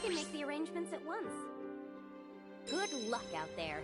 can make the arrangements at once. Good luck out there.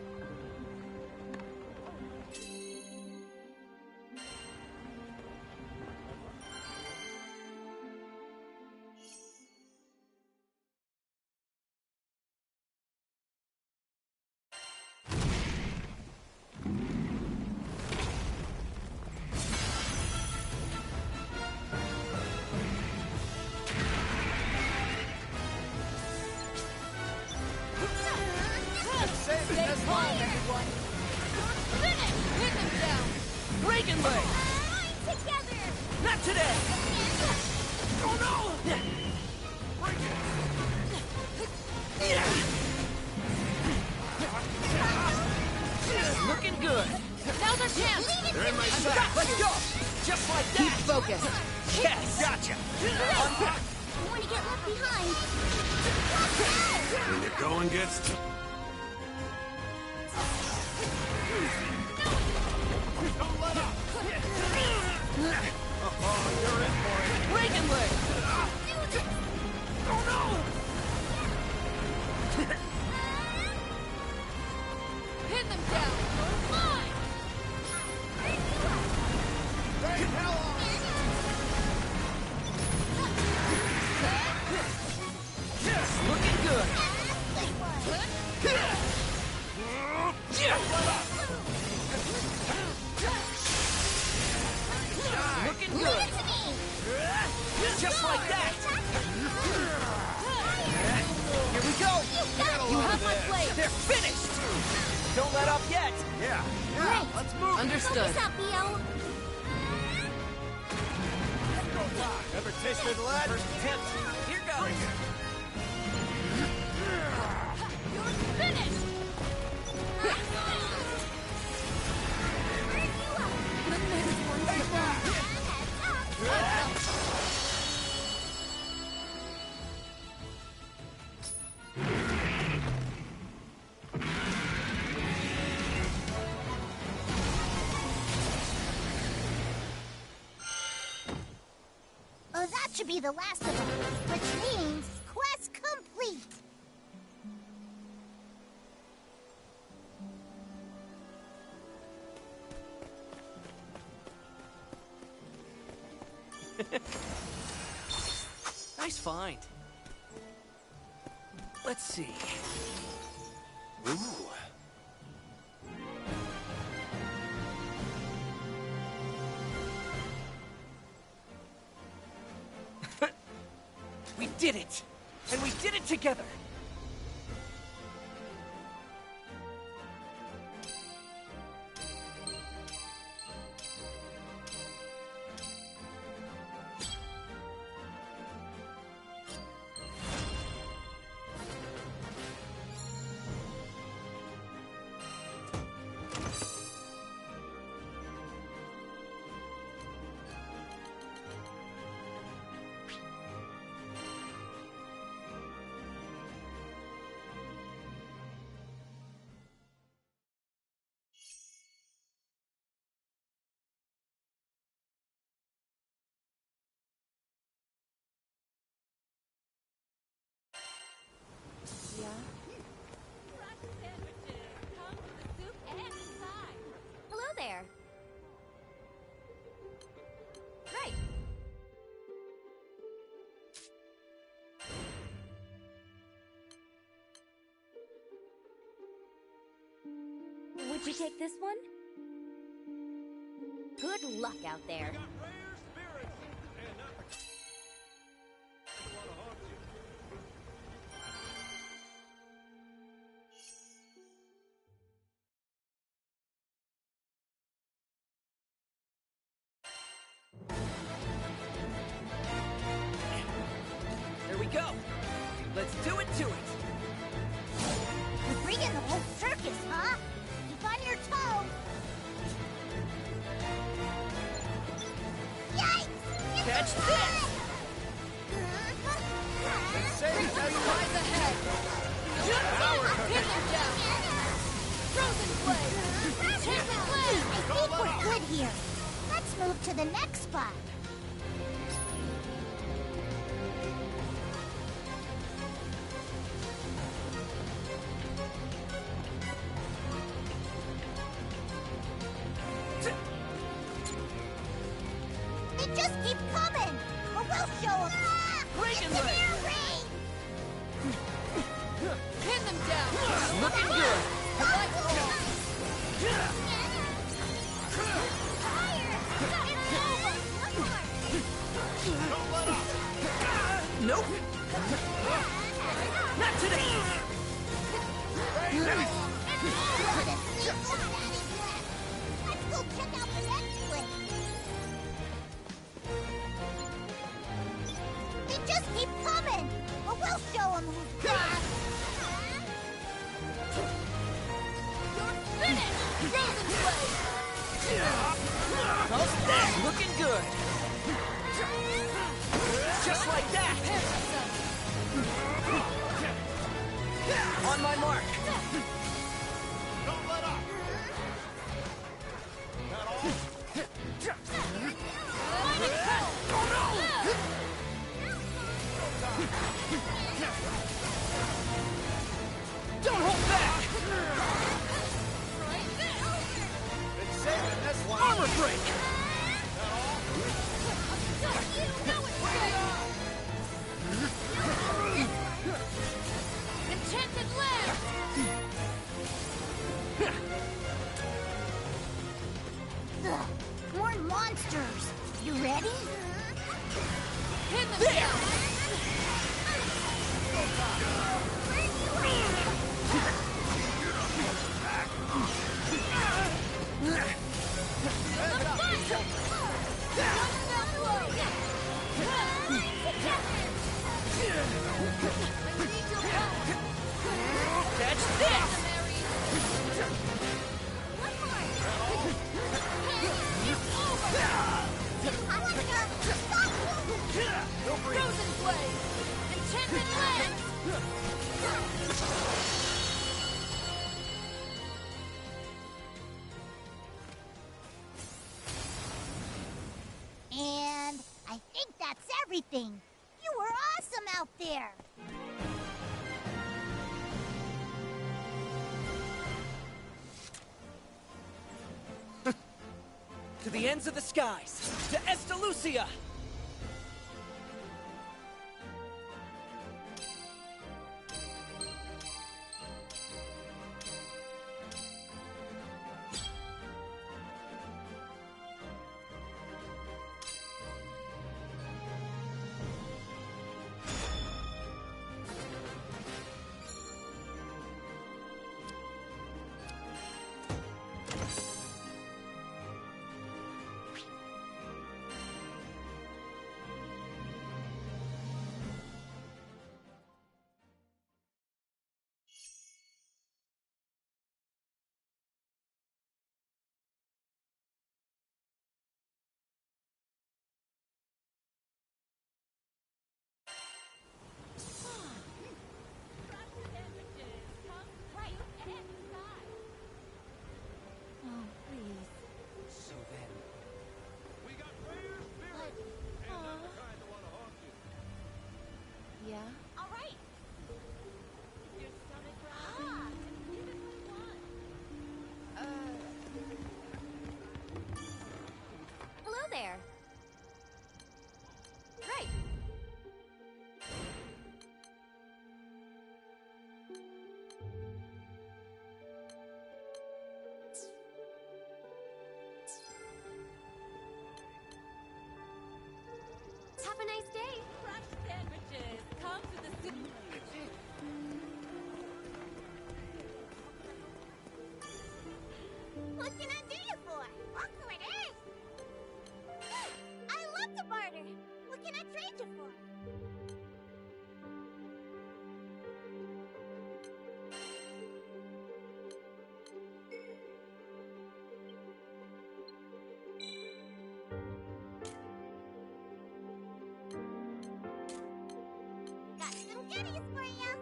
Not today! Oh no! Break it! Looking good. Now's our chance! They're in my sight. Let's go! Just like that! Keep focused. Yes! Gotcha! You want to get left behind. When the going gets tough. Don't let up! Oh, you're in for it. Reagan leg! Oh no! Pin them down! Fine! Hey, hell on! Yes, looking good! Looking good! Just like that! Here we go! You have my blade! They're finished! Don't let up yet! Yeah, Great. let's move. Understood. Focus up, Theo. Ever tasted lead? First attempt. Here goes! You're finished! Oh, that should be the last of them, which means quest complete. Nice find. Let's see. Ooh. We did it! And we did it together! Hello there. Right. Would you take this one? Good luck out there. There we go! Let's do it to it! We're bringing the whole circus, huh? Keep on your toes. Yikes! Catch this! Surprise ahead. Hit them down! Frozen blade! I think we're good here. Let's move to the next spot. How's that? Looking good. Just like that. On my mark. Don't let up! That all? Don't hold back! Been saving this one. Armor break! That all? Enchanted land! Ugh, more monsters. You ready? There! Catch this! Frozen blade! Enchanted land! And I think that's everything. You were awesome out there. To the ends of the skies! To Estalucia! Oh, please. So then... We got players, spirit, and not the kind that want to haunt you. Yeah? All right. Your stomach growls? Give it what it wants. Hello there. Right. Have a nice day. Fresh sandwiches. Come to the soup. What can I do you for? Look who it is. I love to barter. What can I trade you for? Got some goodies for you.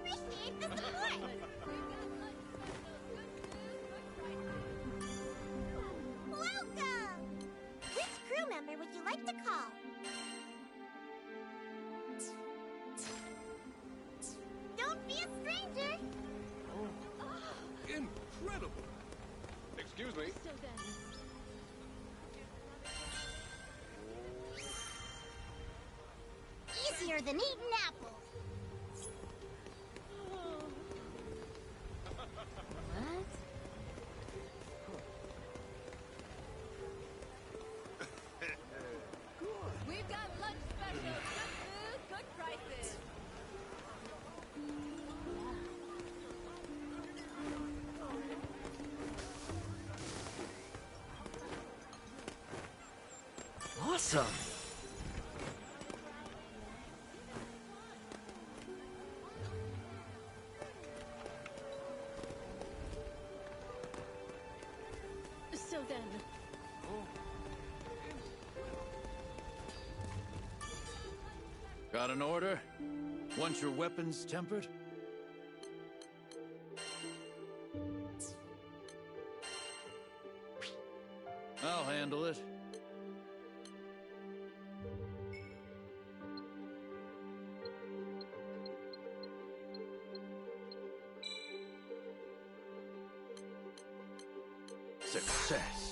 Appreciate the support. Welcome. Which crew member would you like to call? Don't be a stranger. Incredible! Excuse me. So then. Easier than eating apples. What? We've got lunch specials. Good food, good prices. Awesome! Got an order? Want your weapons tempered? I'll handle it. Success.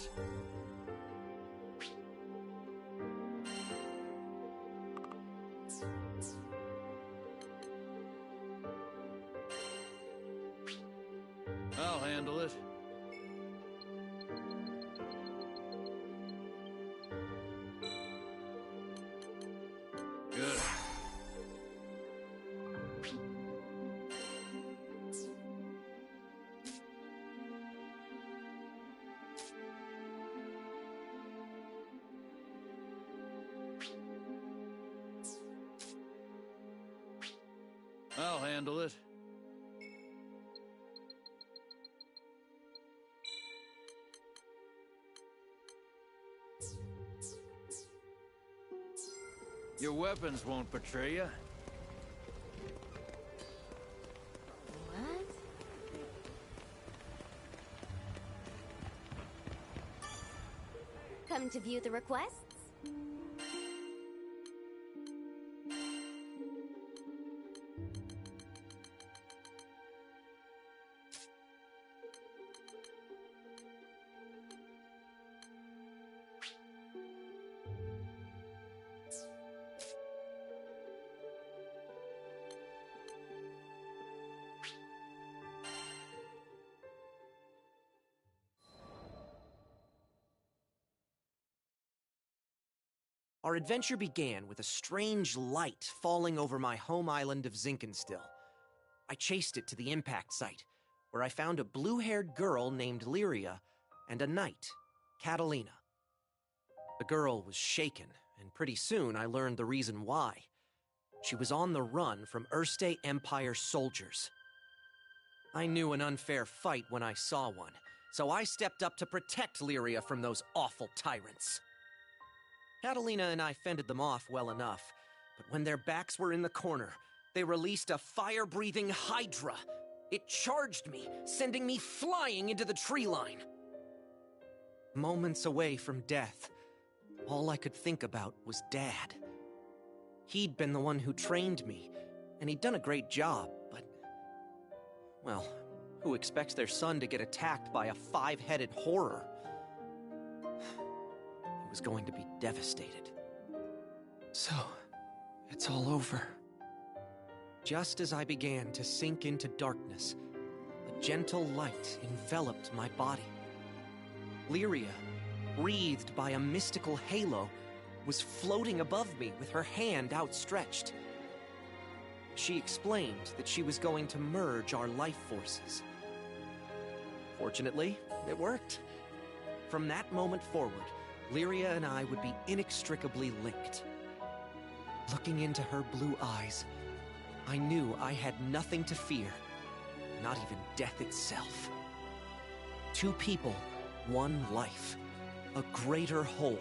I'll handle it. Good. I'll handle it. Your weapons won't betray you. What? Come to view the requests? Our adventure began with a strange light falling over my home island of Zinkenstill. I chased it to the impact site, where I found a blue-haired girl named Lyria and a knight, Catalina. The girl was shaken, and pretty soon I learned the reason why. She was on the run from Erste Empire soldiers. I knew an unfair fight when I saw one, so I stepped up to protect Lyria from those awful tyrants. Catalina and I fended them off well enough, but when their backs were in the corner, they released a fire-breathing hydra. It charged me, sending me flying into the tree line. Moments away from death, all I could think about was Dad. He'd been the one who trained me, and he'd done a great job, but... well, who expects their son to get attacked by a five-headed horror? He was going to be devastated. So, it's all over. Just as I began to sink into darkness, a gentle light enveloped my body. Lyria, breathed by a mystical halo, was floating above me with her hand outstretched. She explained that she was going to merge our life forces. Fortunately, it worked. From that moment forward, Lyria and I would be inextricably linked. Looking into her blue eyes, I knew I had nothing to fear, not even death itself. Two people, one life, a greater whole.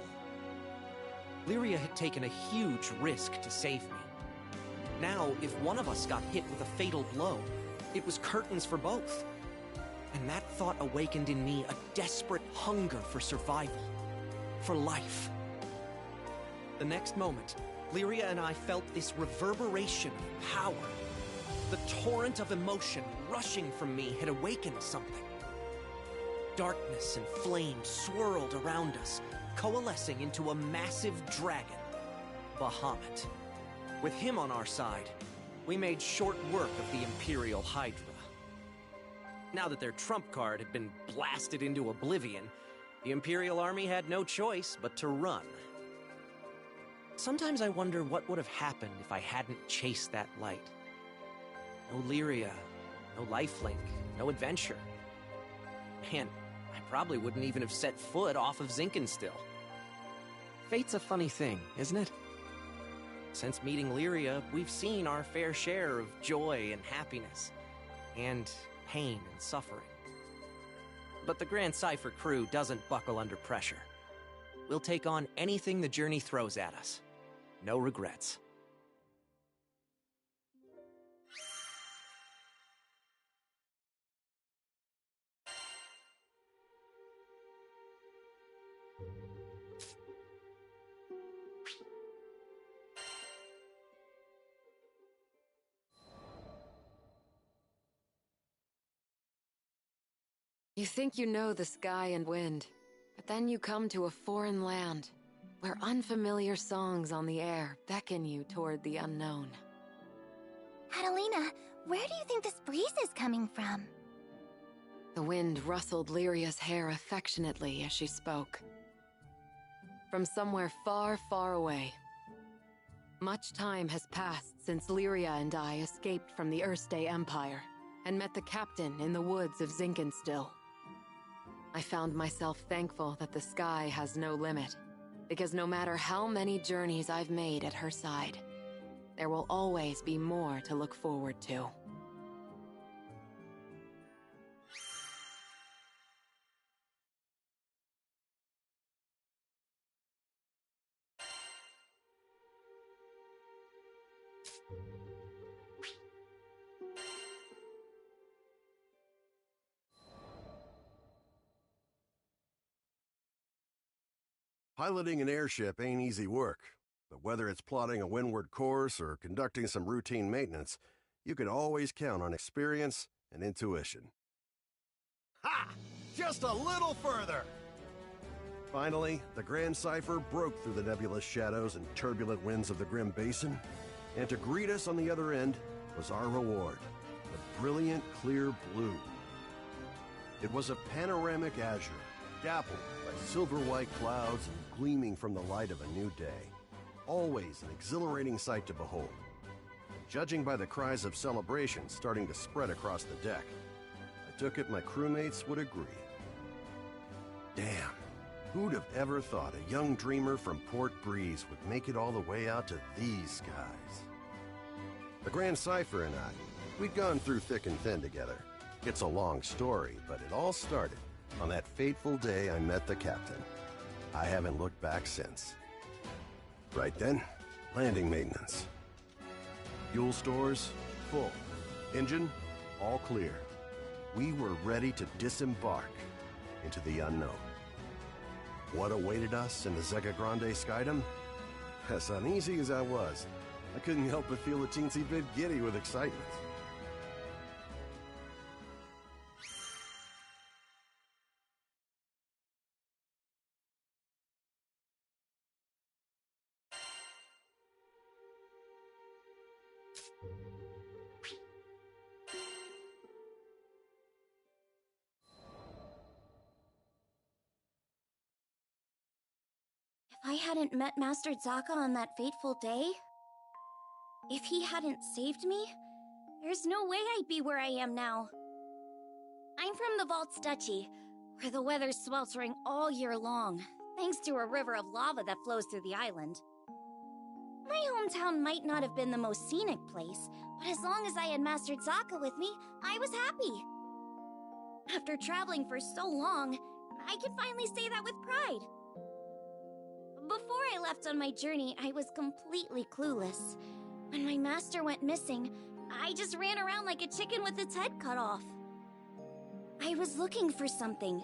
Lyria had taken a huge risk to save me. Now, if one of us got hit with a fatal blow, it was curtains for both. And that thought awakened in me a desperate hunger for survival, for life. The next moment, Lyria and I felt this reverberation of power. The torrent of emotion rushing from me had awakened something. Darkness and flame swirled around us, coalescing into a massive dragon, Bahamut. With him on our side, we made short work of the Imperial Hydra. Now that their trump card had been blasted into oblivion, the Imperial Army had no choice but to run. Sometimes I wonder what would have happened if I hadn't chased that light. No Lyria, no lifelink, no adventure. Man, I probably wouldn't even have set foot off of Zinkenstill. Fate's a funny thing, isn't it? Since meeting Lyria, we've seen our fair share of joy and happiness, and pain and suffering. But the Grand Cypher crew doesn't buckle under pressure. We'll take on anything the journey throws at us. No regrets. You think you know the sky and wind, but then you come to a foreign land, where unfamiliar songs on the air beckon you toward the unknown. Catalina, where do you think this breeze is coming from? The wind rustled Lyria's hair affectionately as she spoke. From somewhere far, far away. Much time has passed since Lyria and I escaped from the Erste Empire and met the captain in the woods of Zinkenstill. I found myself thankful that the sky has no limit, because no matter how many journeys I've made at her side, there will always be more to look forward to. Piloting an airship ain't easy work, but whether it's plotting a windward course or conducting some routine maintenance, you can always count on experience and intuition. Ha! Just a little further! Finally, the Grand Cipher broke through the nebulous shadows and turbulent winds of the Grim Basin, and to greet us on the other end was our reward, the brilliant clear blue. It was a panoramic azure, dappled by silver-white clouds and gleaming from the light of a new day. Always an exhilarating sight to behold. Judging by the cries of celebration starting to spread across the deck, I took it my crewmates would agree. Damn, who'd have ever thought a young dreamer from Port Breeze would make it all the way out to these skies? The Grand Cipher and I, we'd gone through thick and thin together. It's a long story, but it all started on that fateful day I met the captain. I haven't looked back since. Right then, landing maintenance. Fuel stores, full. Engine, all clear. We were ready to disembark into the unknown. What awaited us in the Zega Grande Skydom? As uneasy as I was, I couldn't help but feel a teensy bit giddy with excitement. If I hadn't met Master Zaka on that fateful day, if he hadn't saved me, there's no way I'd be where I am now. I'm from the Vaults Duchy, where the weather's sweltering all year long, thanks to a river of lava that flows through the island. My hometown might not have been the most scenic place, but as long as I had Master Zaka with me, I was happy. After traveling for so long, I can finally say that with pride. Before I left on my journey, I was completely clueless. When my master went missing, I just ran around like a chicken with its head cut off. I was looking for something,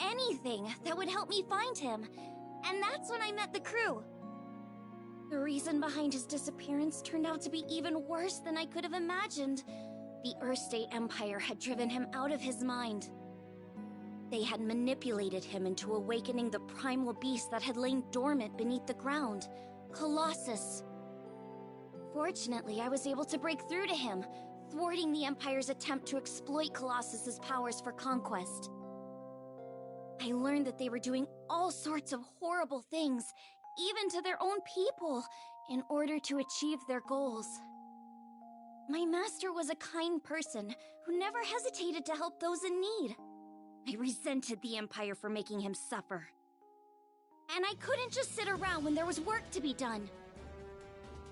anything that would help me find him, and that's when I met the crew. The reason behind his disappearance turned out to be even worse than I could have imagined. The Erste Empire had driven him out of his mind. They had manipulated him into awakening the primal beast that had lain dormant beneath the ground, Colossus. Fortunately, I was able to break through to him, thwarting the Empire's attempt to exploit Colossus's powers for conquest. I learned that they were doing all sorts of horrible things, even to their own people, in order to achieve their goals. My master was a kind person who never hesitated to help those in need. I resented the Empire for making him suffer. And I couldn't just sit around when there was work to be done.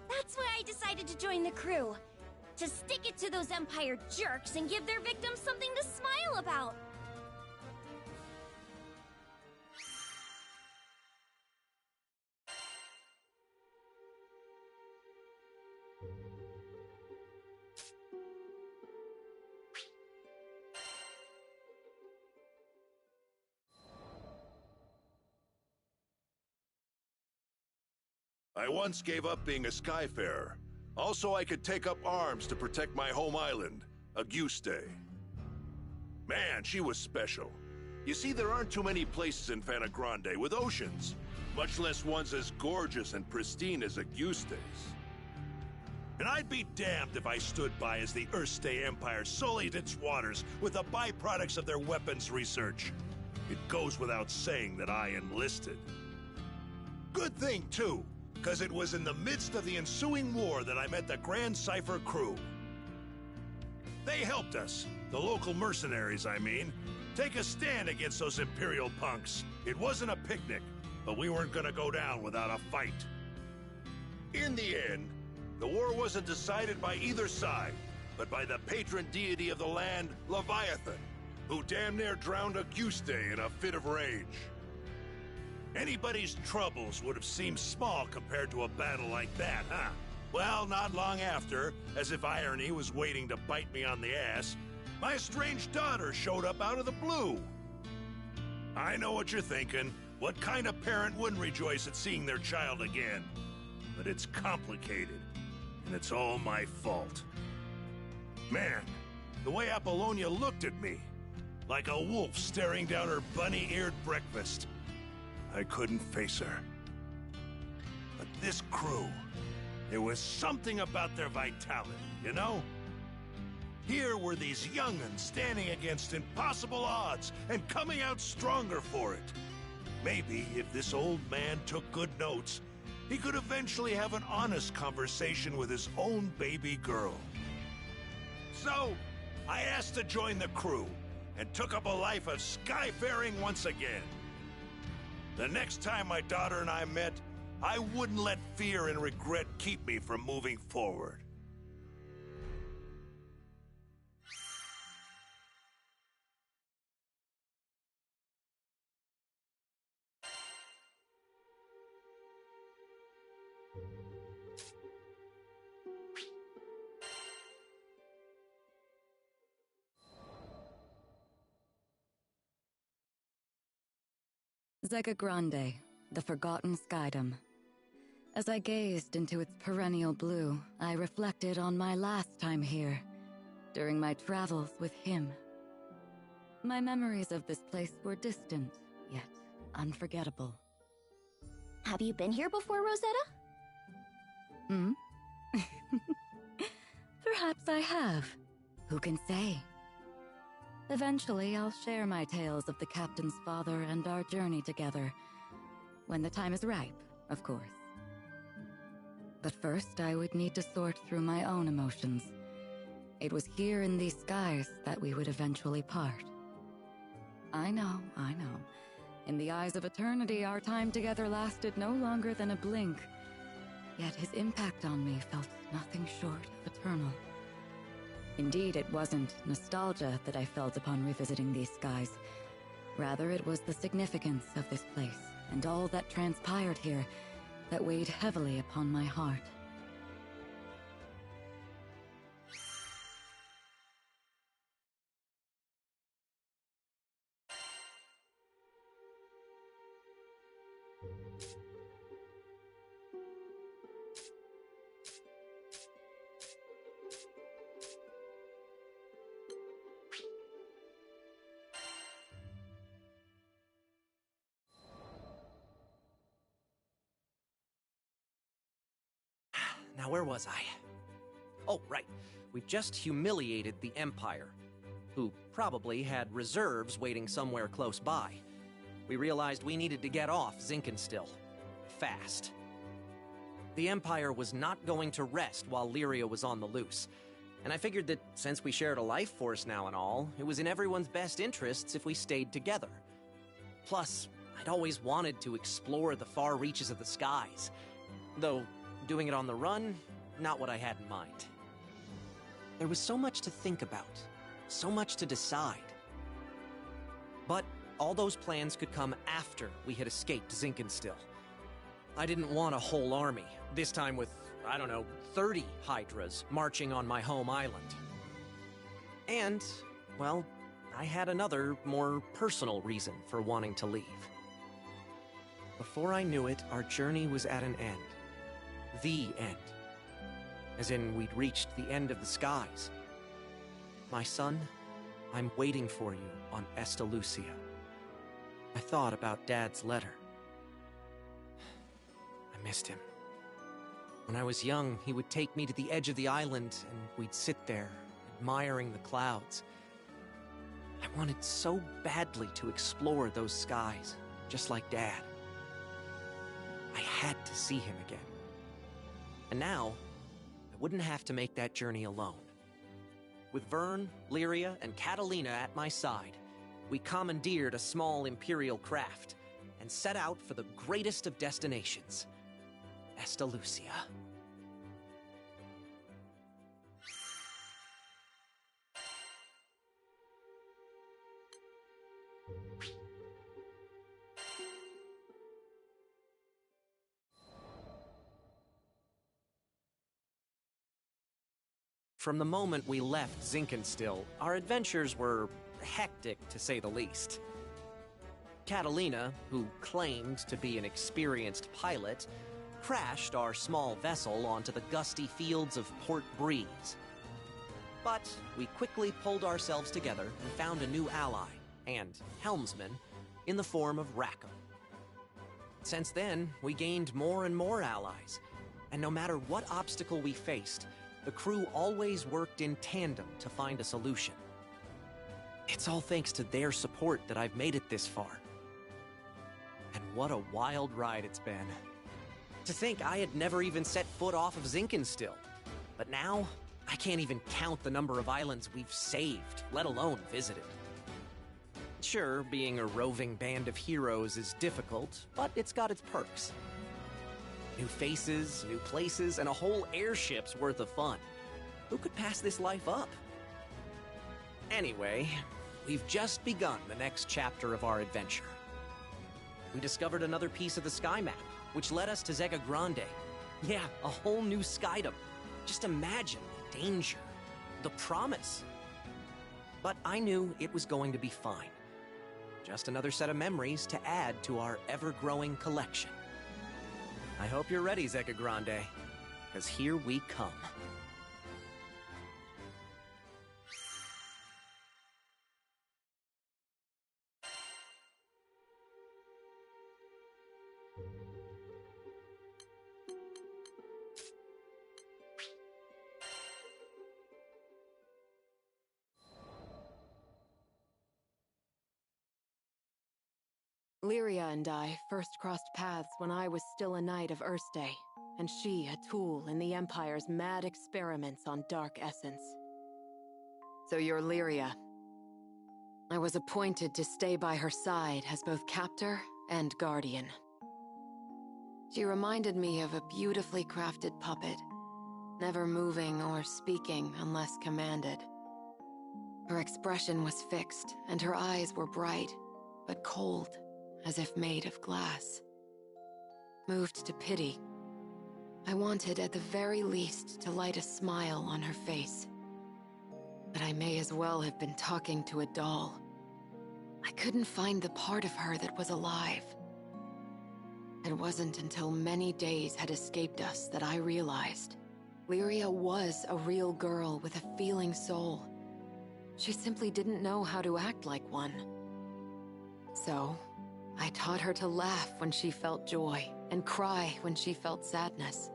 That's why I decided to join the crew. To stick it to those Empire jerks and give their victims something to smile about. I once gave up being a skyfarer. Also, I could take up arms to protect my home island, Auguste. Man, she was special. You see, there aren't too many places in Fana Grande with oceans, much less ones as gorgeous and pristine as Auguste's. And I'd be damned if I stood by as the Earthstay Empire sullied its waters with the byproducts of their weapons research. It goes without saying that I enlisted. Good thing, too, because it was in the midst of the ensuing war that I met the Grand Cipher crew. They helped us, the local mercenaries, I mean, take a stand against those Imperial punks. It wasn't a picnic, but we weren't gonna go down without a fight. In the end, the war wasn't decided by either side, but by the patron deity of the land, Leviathan, who damn near drowned Auguste in a fit of rage. Anybody's troubles would have seemed small compared to a battle like that, huh? Well, not long after, as if irony was waiting to bite me on the ass, my estranged daughter showed up out of the blue. I know what you're thinking. What kind of parent wouldn't rejoice at seeing their child again? But it's complicated, and it's all my fault. Man, the way Apollonia looked at me, like a wolf staring down her bunny-eared breakfast. I couldn't face her. But this crew, there was something about their vitality, you know? Here were these young'uns standing against impossible odds and coming out stronger for it. Maybe if this old man took good notes, he could eventually have an honest conversation with his own baby girl. So, I asked to join the crew, and took up a life of skyfaring once again. The next time my daughter and I met, I wouldn't let fear and regret keep me from moving forward. Zega Grande, the forgotten skydom. As I gazed into its perennial blue, I reflected on my last time here, during my travels with him. My memories of this place were distant, yet unforgettable. Have you been here before, Rosetta? Hmm? Perhaps I have. Who can say? Eventually, I'll share my tales of the captain's father and our journey together. When the time is ripe, of course. But first, I would need to sort through my own emotions. It was here in these skies that we would eventually part. I know. In the eyes of eternity, our time together lasted no longer than a blink. Yet his impact on me felt nothing short of eternal. Indeed, it wasn't nostalgia that I felt upon revisiting these skies. Rather, it was the significance of this place, and all that transpired here, that weighed heavily upon my heart. Now, where was I? Oh, right. We've just humiliated the Empire, who probably had reserves waiting somewhere close by. We realized we needed to get off Zinkenstill. Fast. The Empire was not going to rest while Lyria was on the loose, and I figured that since we shared a life force now and all, it was in everyone's best interests if we stayed together. Plus, I'd always wanted to explore the far reaches of the skies, though doing it on the run, not what I had in mind. There was so much to think about, so much to decide. But all those plans could come after we had escaped Zinkenstill. I didn't want a whole army, this time with, 30 Hydras marching on my home island. And, well, I had another, more personal reason for wanting to leave. Before I knew it, our journey was at an end. The end. As in, we'd reached the end of the skies. My son, I'm waiting for you on Estalucia. I thought about Dad's letter. I missed him. When I was young, he would take me to the edge of the island, and we'd sit there, admiring the clouds. I wanted so badly to explore those skies, just like Dad. I had to see him again. And now, I wouldn't have to make that journey alone. With Vern, Lyria, and Catalina at my side, we commandeered a small Imperial craft and set out for the greatest of destinations, Estalucia. From the moment we left Zinkenstill, our adventures were hectic, to say the least. Catalina, who claimed to be an experienced pilot, crashed our small vessel onto the gusty fields of Port Breeze. But we quickly pulled ourselves together and found a new ally, and helmsman, in the form of Rackham. Since then, we gained more and more allies, and no matter what obstacle we faced, the crew always worked in tandem to find a solution. It's all thanks to their support that I've made it this far. And what a wild ride it's been. To think I had never even set foot off of Zinkenstill. But now, I can't even count the number of islands we've saved, let alone visited. Sure, being a roving band of heroes is difficult, but it's got its perks. New faces, new places, and a whole airship's worth of fun. Who could pass this life up? Anyway, we've just begun the next chapter of our adventure. We discovered another piece of the sky map, which led us to Zega Grande. Yeah, a whole new skydom. Just imagine the danger, the promise. But I knew it was going to be fine. Just another set of memories to add to our ever-growing collection. I hope you're ready, Zega Grande, because here we come. Lyria and I first crossed paths when I was still a knight of Erste, and she a tool in the Empire's mad experiments on dark essence. So you're Lyria. I was appointed to stay by her side as both captor and guardian. She reminded me of a beautifully crafted puppet, never moving or speaking unless commanded. Her expression was fixed, and her eyes were bright, but cold, as if made of glass. Moved to pity, I wanted at the very least to light a smile on her face. But I may as well have been talking to a doll. I couldn't find the part of her that was alive. It wasn't until many days had escaped us that I realized Lyria was a real girl with a feeling soul. She simply didn't know how to act like one. So, I taught her to laugh when she felt joy, and cry when she felt sadness.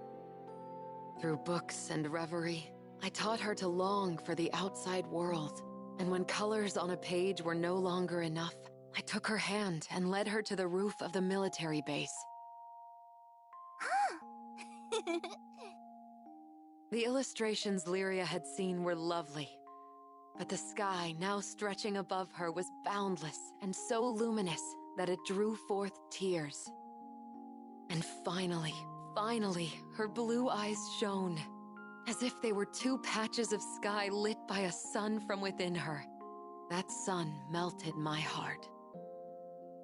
Through books and reverie, I taught her to long for the outside world, and when colors on a page were no longer enough, I took her hand and led her to the roof of the military base. The illustrations Lyria had seen were lovely, but the sky now stretching above her was boundless and so luminous that it drew forth tears. And finally, her blue eyes shone, as if they were two patches of sky lit by a sun from within her. That sun melted my heart.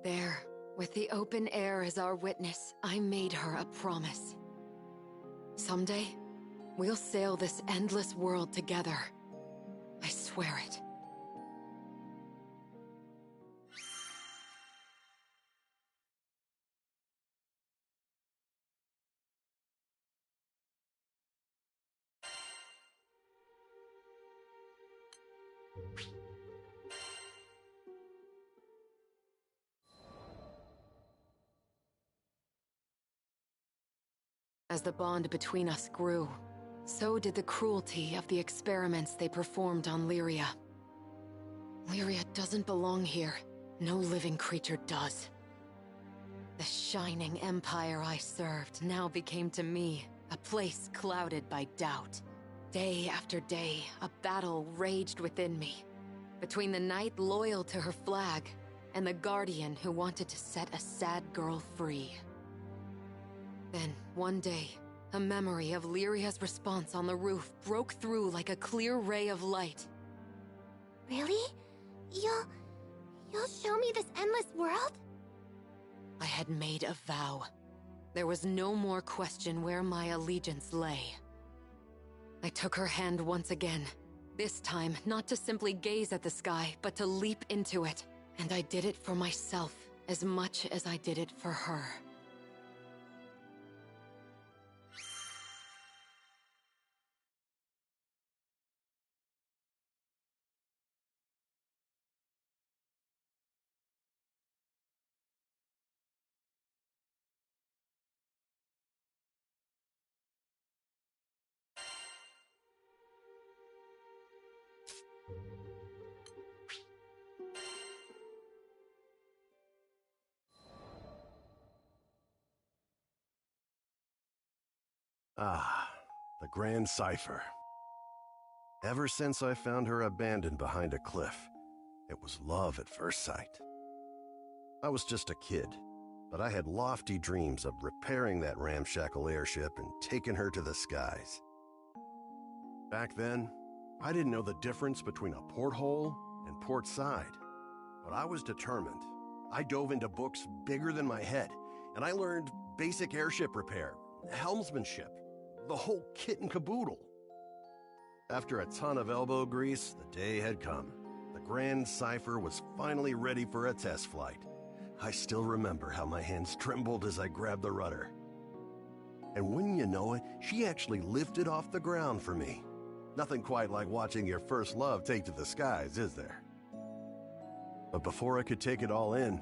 There, with the open air as our witness, I made her a promise. Someday, we'll sail this endless world together. I swear it. As the bond between us grew, so did the cruelty of the experiments they performed on Lyria. Lyria doesn't belong here. No living creature does. The shining empire I served now became to me a place clouded by doubt. Day after day, a battle raged within me, between the knight loyal to her flag and the guardian who wanted to set a sad girl free. Then, one day, a memory of Lyria's response on the roof broke through like a clear ray of light. Really? You'll show me this endless world? I had made a vow. There was no more question where my allegiance lay. I took her hand once again. This time, not to simply gaze at the sky, but to leap into it. And I did it for myself as much as I did it for her. Ah, the Grand Cipher. Ever since I found her abandoned behind a cliff, it was love at first sight. I was just a kid, but I had lofty dreams of repairing that ramshackle airship and taking her to the skies. Back then, I didn't know the difference between a porthole and port side, but I was determined. I dove into books bigger than my head, and I learned basic airship repair, helmsmanship, the whole kit and caboodle. After a ton of elbow grease, the day had come. The Grand Cipher was finally ready for a test flight. I still remember how my hands trembled as I grabbed the rudder. And wouldn't you know it, she actually lifted off the ground for me. Nothing quite like watching your first love take to the skies, is there? But before I could take it all in,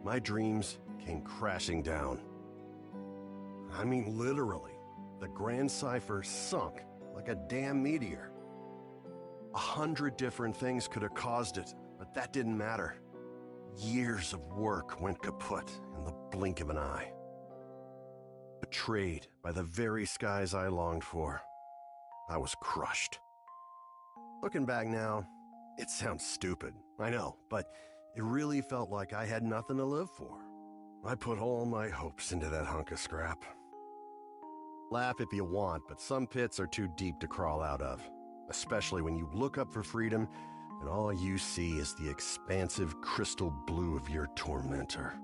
my dreams came crashing down. I mean, literally. The Grand Cipher sunk like a damn meteor. 100 different things could have caused it, but that didn't matter. Years of work went kaput in the blink of an eye. Betrayed by the very skies I longed for, I was crushed. Looking back now, it sounds stupid, I know, but it really felt like I had nothing to live for. I put all my hopes into that hunk of scrap. Laugh if you want, but some pits are too deep to crawl out of, especially when you look up for freedom and all you see is the expansive crystal blue of your tormentor.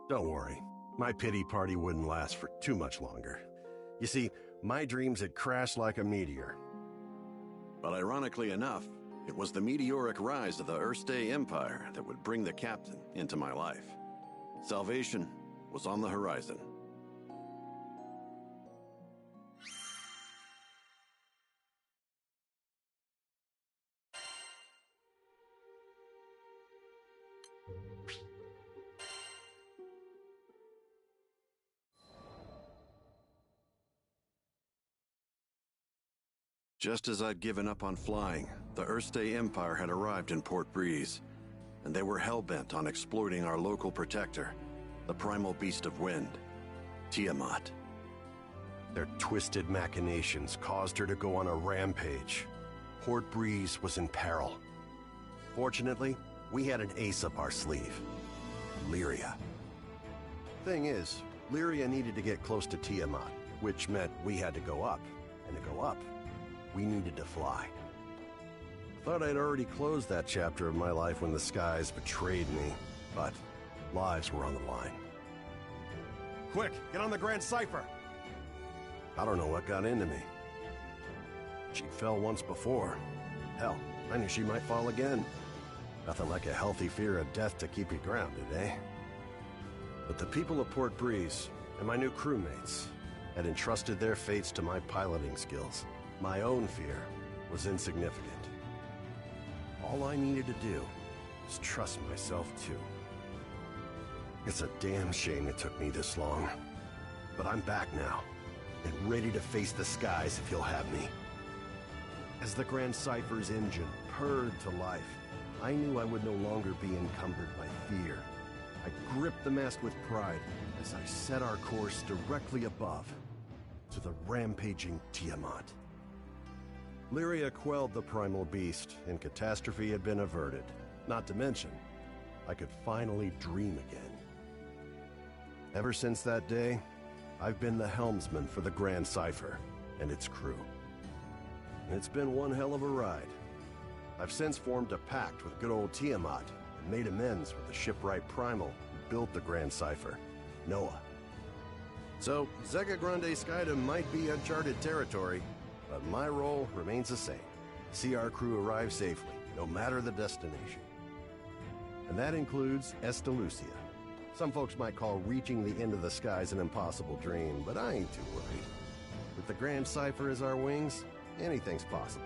Don't worry, my pity party wouldn't last for too much longer. You see, my dreams had crashed like a meteor. But ironically enough, it was the meteoric rise of the Erste Empire that would bring the captain into my life. Salvation was on the horizon. Just as I'd given up on flying, the Erste Empire had arrived in Port Breeze, and they were hell-bent on exploiting our local protector, the primal beast of wind, Tiamat. Their twisted machinations caused her to go on a rampage. Port Breeze was in peril. Fortunately, we had an ace up our sleeve, Lyria. Thing is, Lyria needed to get close to Tiamat, which meant we had to go up, and to go up, we needed to fly. Thought I'd already closed that chapter of my life when the skies betrayed me, but lives were on the line. Quick, get on the Grand Cipher! I don't know what got into me. She fell once before. Hell, I knew she might fall again. Nothing like a healthy fear of death to keep you grounded, eh? But the people of Port Breeze, and my new crewmates, had entrusted their fates to my piloting skills. My own fear was insignificant. All I needed to do was trust myself too. It's a damn shame it took me this long. But I'm back now, and ready to face the skies if you'll have me. As the Grand Cypher's engine purred to life, I knew I would no longer be encumbered by fear. I gripped the mast with pride as I set our course directly above to the rampaging Tiamat. Lyria quelled the primal beast, and catastrophe had been averted. Not to mention, I could finally dream again. Ever since that day, I've been the helmsman for the Grand Cypher and its crew. And it's been one hell of a ride. I've since formed a pact with good old Tiamat and made amends with the shipwright Primal who built the Grand Cypher, Noah. So, Zega Grande Skydom might be uncharted territory, but my role remains the same. See our crew arrive safely, no matter the destination. And that includes Estalucia. Some folks might call reaching the end of the skies an impossible dream, but I ain't too worried. With the Grand Cypher as our wings, anything's possible.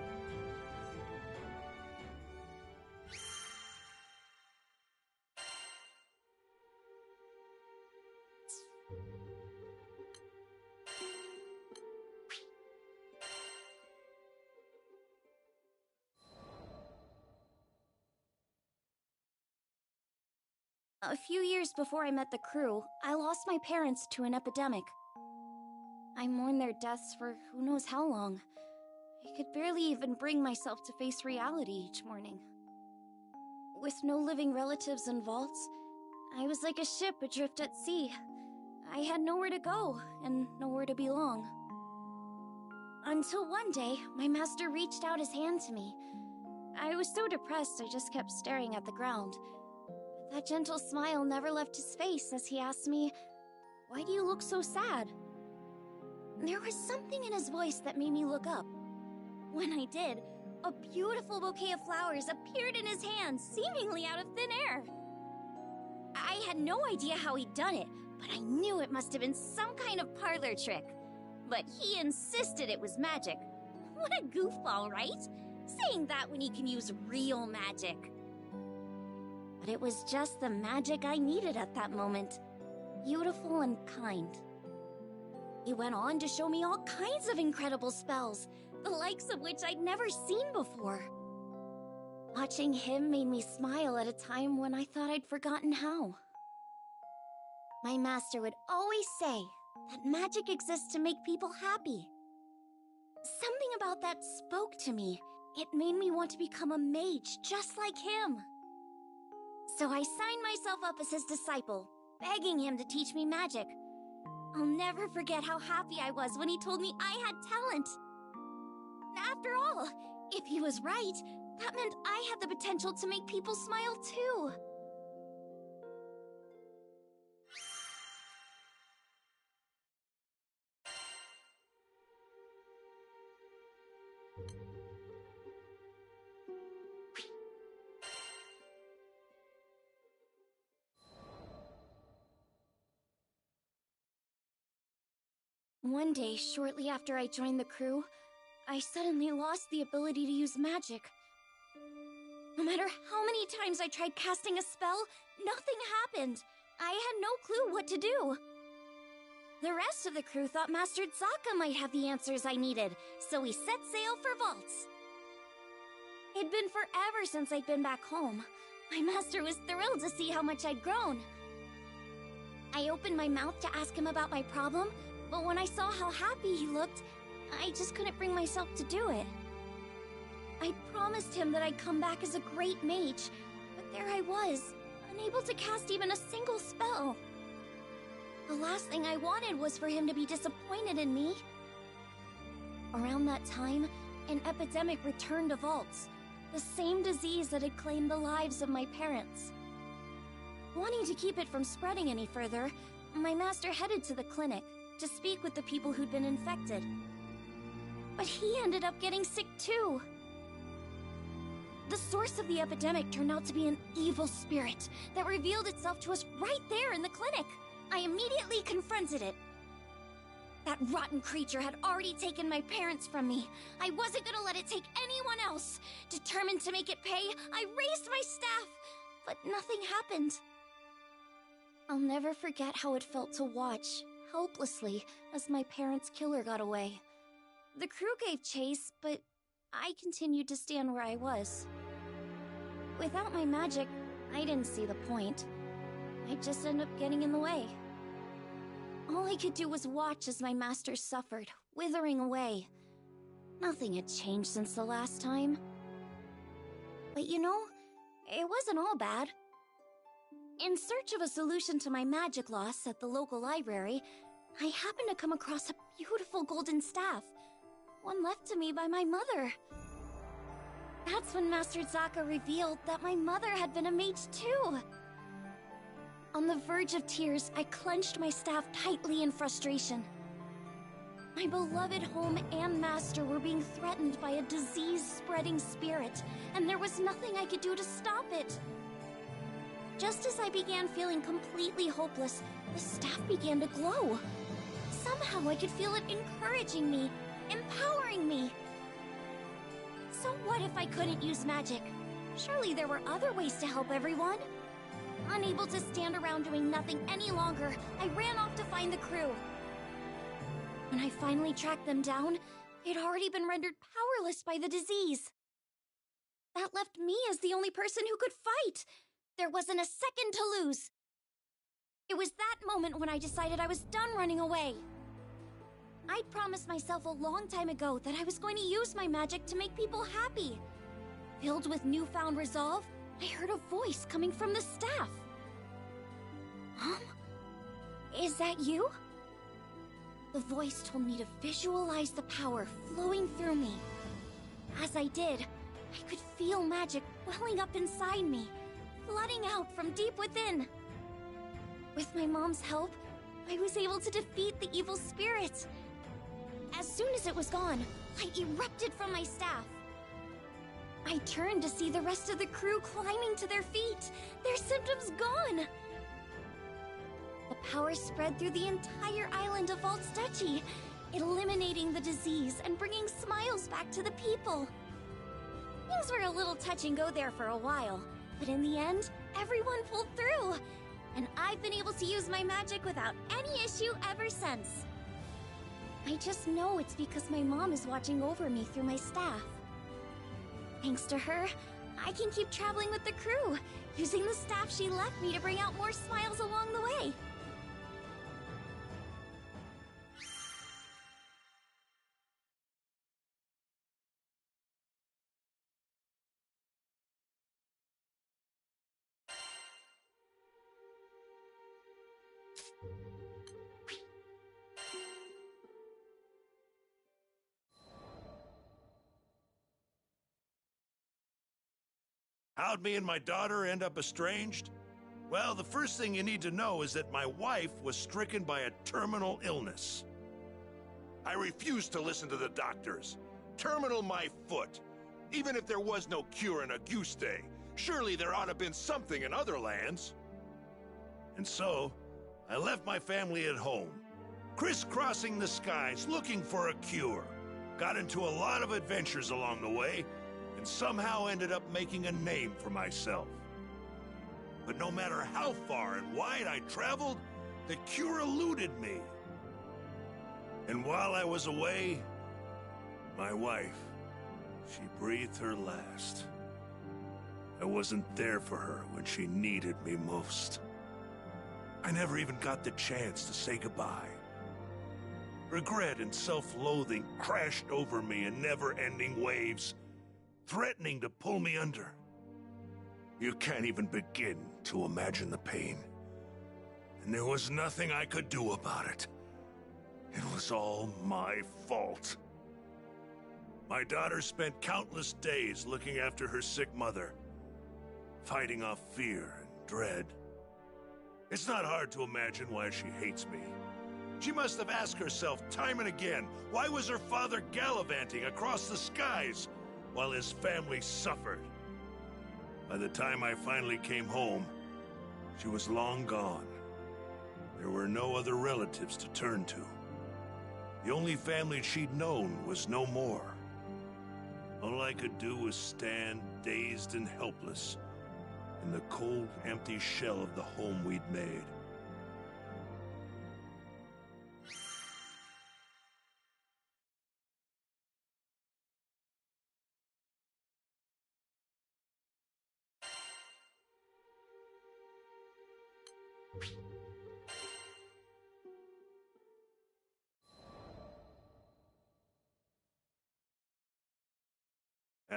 A few years before I met the crew, I lost my parents to an epidemic. I mourned their deaths for who knows how long. I could barely even bring myself to face reality each morning. With no living relatives in vaults, I was like a ship adrift at sea. I had nowhere to go and nowhere to belong. Until one day, my master reached out his hand to me. I was so depressed I just kept staring at the ground. That gentle smile never left his face as he asked me, "Why do you look so sad?" There was something in his voice that made me look up. When I did, a beautiful bouquet of flowers appeared in his hand, seemingly out of thin air. I had no idea how he'd done it, but I knew it must have been some kind of parlor trick. But he insisted it was magic. What a goofball, right? Saying that when he can use real magic. But it was just the magic I needed at that moment. Beautiful and kind. He went on to show me all kinds of incredible spells, the likes of which I'd never seen before. Watching him made me smile at a time when I thought I'd forgotten how. My master would always say that magic exists to make people happy. Something about that spoke to me. It made me want to become a mage just like him. So I signed myself up as his disciple, begging him to teach me magic. I'll never forget how happy I was when he told me I had talent. After all, if he was right, that meant I had the potential to make people smile too. One day, shortly after I joined the crew, I suddenly lost the ability to use magic. No matter how many times I tried casting a spell, nothing happened. I had no clue what to do. The rest of the crew thought Master Zaka might have the answers I needed, so we set sail for Vaults. It'd been forever since I'd been back home. My master was thrilled to see how much I'd grown. I opened my mouth to ask him about my problem, but when I saw how happy he looked, I just couldn't bring myself to do it. I promised him that I'd come back as a great mage, but there I was, unable to cast even a single spell. The last thing I wanted was for him to be disappointed in me. Around that time, an epidemic returned to Vaults, the same disease that had claimed the lives of my parents. Wanting to keep it from spreading any further, my master headed to the clinic to speak with the people who'd been infected. But he ended up getting sick too. The source of the epidemic turned out to be an evil spirit that revealed itself to us right there in the clinic. I immediately confronted it. That rotten creature had already taken my parents from me. I wasn't gonna let it take anyone else. Determined to make it pay, I raised my staff, but nothing happened. I'll never forget how it felt to watch helplessly as my parents' killer got away. The crew gave chase, but I continued to stand where I was. Without my magic, I didn't see the point. I'd just end up getting in the way. All I could do was watch as my masters suffered, withering away. Nothing had changed since the last time. But you know, it wasn't all bad. In search of a solution to my magic loss at the local library, I happened to come across a beautiful golden staff, one left to me by my mother. That's when Master Zaka revealed that my mother had been a mage too. On the verge of tears, I clenched my staff tightly in frustration. My beloved home and master were being threatened by a disease-spreading spirit, and there was nothing I could do to stop it. Just as I began feeling completely hopeless, the staff began to glow. Somehow I could feel it encouraging me, empowering me. So what if I couldn't use magic? Surely there were other ways to help everyone. Unable to stand around doing nothing any longer, I ran off to find the crew. When I finally tracked them down, they'd already been rendered powerless by the disease. That left me as the only person who could fight. There wasn't a second to lose. It was that moment when I decided I was done running away. I'd promised myself a long time ago that I was going to use my magic to make people happy. Filled with newfound resolve, I heard a voice coming from the staff. Mom? Is that you? The voice told me to visualize the power flowing through me. As I did, I could feel magic welling up inside me, flooding out from deep within. With my mom's help, I was able to defeat the evil spirit. As soon as it was gone, light erupted from my staff. I turned to see the rest of the crew climbing to their feet, their symptoms gone. The power spread through the entire island of Vault's Duchy, eliminating the disease and bringing smiles back to the people. Things were a little touch and go there for a while, but in the end, everyone pulled through, and I've been able to use my magic without any issue ever since. I just know it's because my mom is watching over me through my staff. Thanks to her, I can keep traveling with the crew, using the staff she left me to bring out more smiles along the way. How'd me and my daughter end up estranged? Well, the first thing you need to know is that my wife was stricken by a terminal illness. I refused to listen to the doctors. Terminal my foot. Even if there was no cure in Auguste, surely there ought to have been something in other lands. And so, I left my family at home, crisscrossing the skies looking for a cure. Got into a lot of adventures along the way, and somehow ended up making a name for myself. But no matter how far and wide I traveled, the cure eluded me. And while I was away, my wife, she breathed her last. I wasn't there for her when she needed me most. I never even got the chance to say goodbye. Regret and self-loathing crashed over me in never-ending waves, threatening to pull me under. You can't even begin to imagine the pain. And there was nothing I could do about it. It was all my fault. My daughter spent countless days looking after her sick mother, fighting off fear and dread. It's not hard to imagine why she hates me. She must have asked herself time and again, why was her father gallivanting across the skies while his family suffered? By the time I finally came home, she was long gone. There were no other relatives to turn to. The only family she'd known was no more. All I could do was stand dazed and helpless in the cold, empty shell of the home we'd made.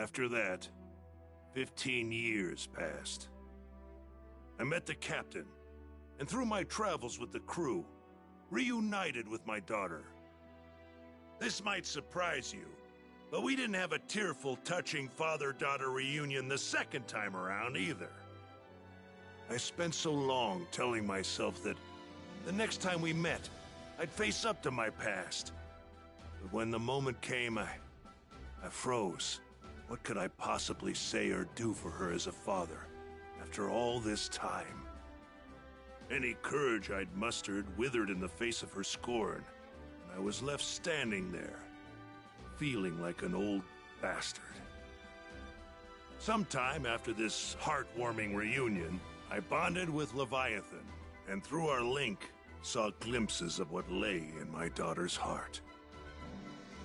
After that, 15 years passed. I met the captain, and through my travels with the crew, reunited with my daughter. This might surprise you, but we didn't have a tearful, touching father-daughter reunion the second time around either. I spent so long telling myself that the next time we met, I'd face up to my past. But when the moment came, I froze. What could I possibly say or do for her as a father, after all this time? Any courage I'd mustered withered in the face of her scorn, and I was left standing there, feeling like an old bastard. Sometime after this heartwarming reunion, I bonded with Leviathan, and through our link, saw glimpses of what lay in my daughter's heart.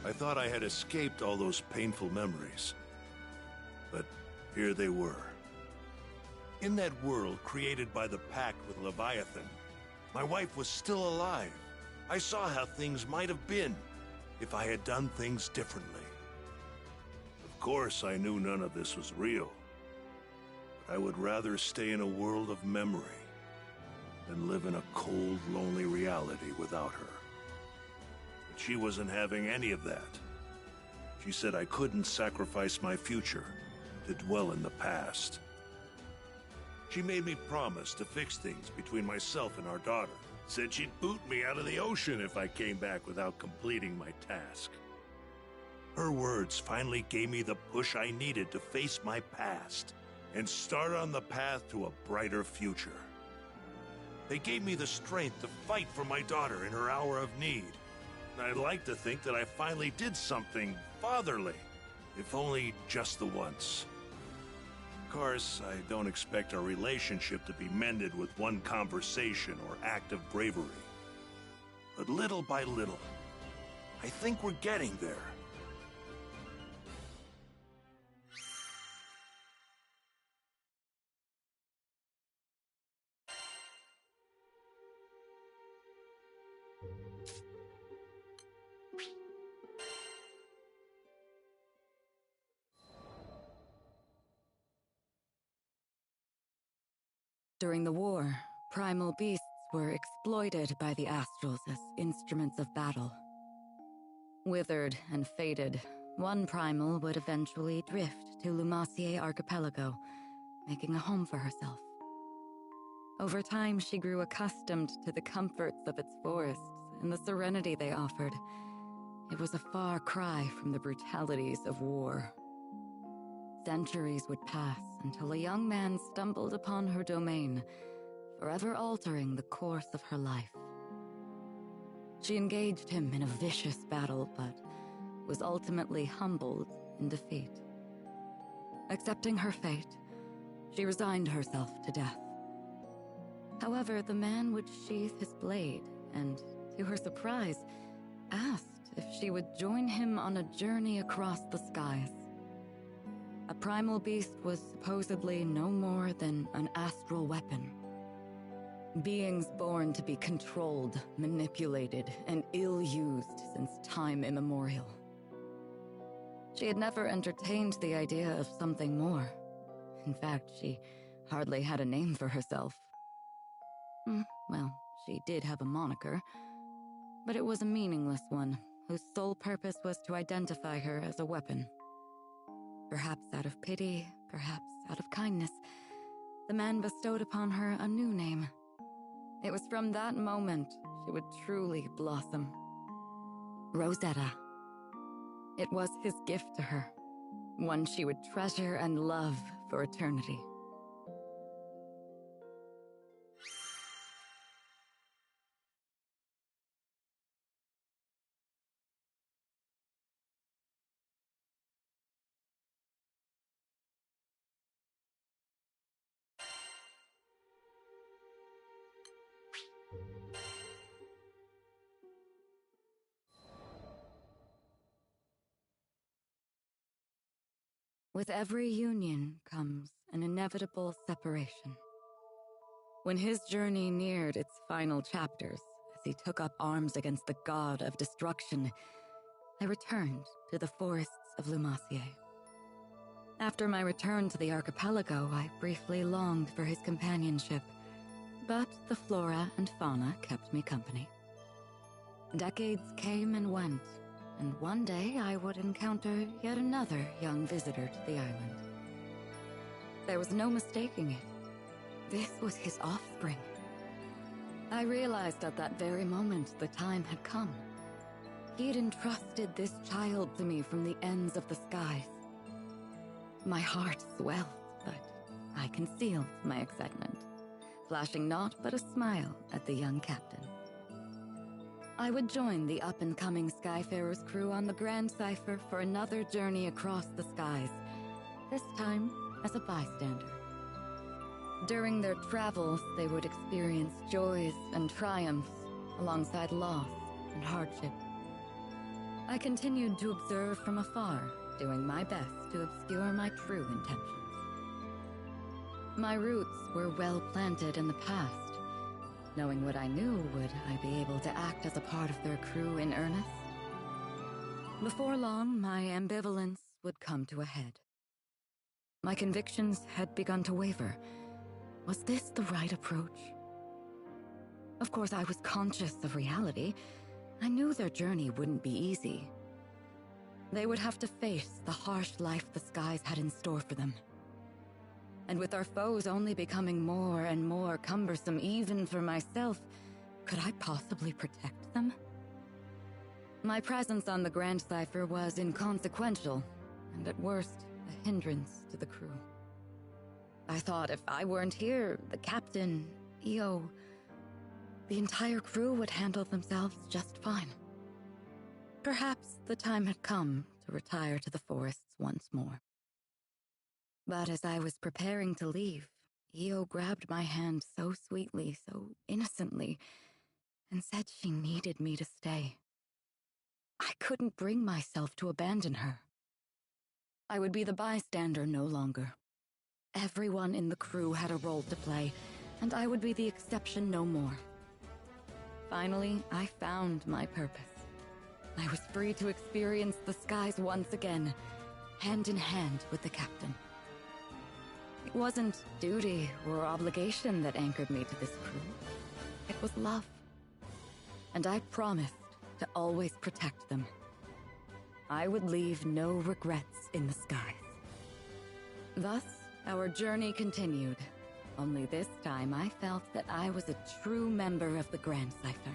I thought I had escaped all those painful memories, but here they were. In that world created by the pact with Leviathan, my wife was still alive. I saw how things might have been if I had done things differently. Of course, I knew none of this was real, but I would rather stay in a world of memory than live in a cold, lonely reality without her. But she wasn't having any of that. She said I couldn't sacrifice my future to dwell in the past. She made me promise to fix things between myself and our daughter. Said she'd boot me out of the ocean if I came back without completing my task. Her words finally gave me the push I needed to face my past and start on the path to a brighter future. They gave me the strength to fight for my daughter in her hour of need. And I'd like to think that I finally did something fatherly, if only just the once. Of course, I don't expect our relationship to be mended with one conversation or act of bravery. But little by little, I think we're getting there. During the war, primal beasts were exploited by the Astrals as instruments of battle. Withered and faded, one primal would eventually drift to Lumassier Archipelago, making a home for herself. Over time, she grew accustomed to the comforts of its forests and the serenity they offered. It was a far cry from the brutalities of war. Centuries would pass until a young man stumbled upon her domain, forever altering the course of her life. She engaged him in a vicious battle, but was ultimately humbled in defeat. Accepting her fate, she resigned herself to death. However, the man would sheath his blade and, to her surprise, asked if she would join him on a journey across the skies. A primal beast was supposedly no more than an astral weapon. Beings born to be controlled, manipulated, and ill-used since time immemorial. She had never entertained the idea of something more. In fact, she hardly had a name for herself. Well, she did have a moniker, but it was a meaningless one, whose sole purpose was to identify her as a weapon. Perhaps out of pity, perhaps out of kindness, the man bestowed upon her a new name. It was from that moment she would truly blossom. Rosetta. It was his gift to her, one she would treasure and love for eternity. With every union comes an inevitable separation. When his journey neared its final chapters, as he took up arms against the god of destruction, I returned to the forests of Lumassier. After my return to the archipelago, I briefly longed for his companionship, but the flora and fauna kept me company. Decades came and went, and one day I would encounter yet another young visitor to the island. There was no mistaking it. This was his offspring. I realized at that very moment the time had come. He had entrusted this child to me from the ends of the skies. My heart swelled, but I concealed my excitement, flashing naught but a smile at the young captain. I would join the up-and-coming Skyfarer's crew on the Grand Cipher for another journey across the skies, this time as a bystander. During their travels, they would experience joys and triumphs, alongside loss and hardship. I continued to observe from afar, doing my best to obscure my true intentions. My roots were well planted in the past. Knowing what I knew, would I be able to act as a part of their crew in earnest? Before long, my ambivalence would come to a head. My convictions had begun to waver. Was this the right approach? Of course, I was conscious of reality. I knew their journey wouldn't be easy. They would have to face the harsh life the skies had in store for them. And with our foes only becoming more and more cumbersome even for myself, could I possibly protect them? My presence on the Grand Cipher was inconsequential, and at worst, a hindrance to the crew. I thought if I weren't here, the captain, EO, the entire crew would handle themselves just fine. Perhaps the time had come to retire to the forests once more. But as I was preparing to leave, EO grabbed my hand so sweetly, so innocently, and said she needed me to stay. I couldn't bring myself to abandon her. I would be the bystander no longer. Everyone in the crew had a role to play, and I would be the exception no more. Finally, I found my purpose. I was free to experience the skies once again, hand in hand with the captain. It wasn't duty or obligation that anchored me to this crew. It was love. And I promised to always protect them. I would leave no regrets in the skies. Thus, our journey continued. Only this time I felt that I was a true member of the Grand Cipher.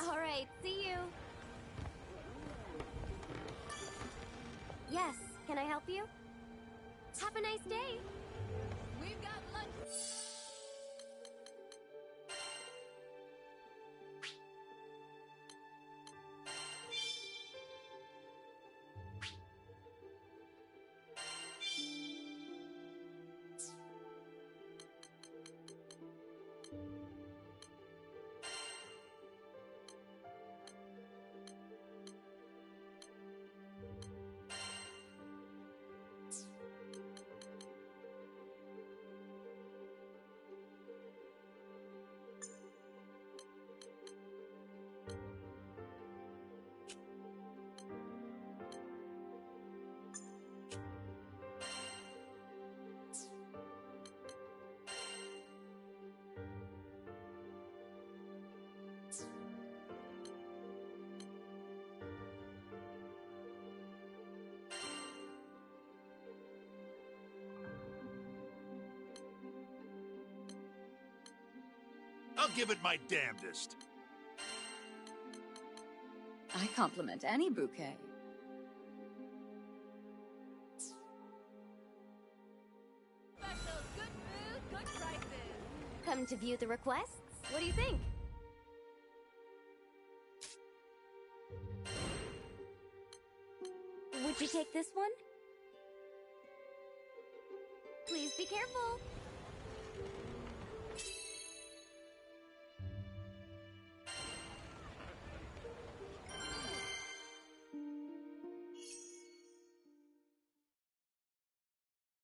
Alright, see you. Yes, can I help you? Have a nice day. We've got lunch. I'll give it my damnedest. I compliment any bouquet. Special good food, good prices. Come to view the requests? What do you think? Would you take this one? Please be careful.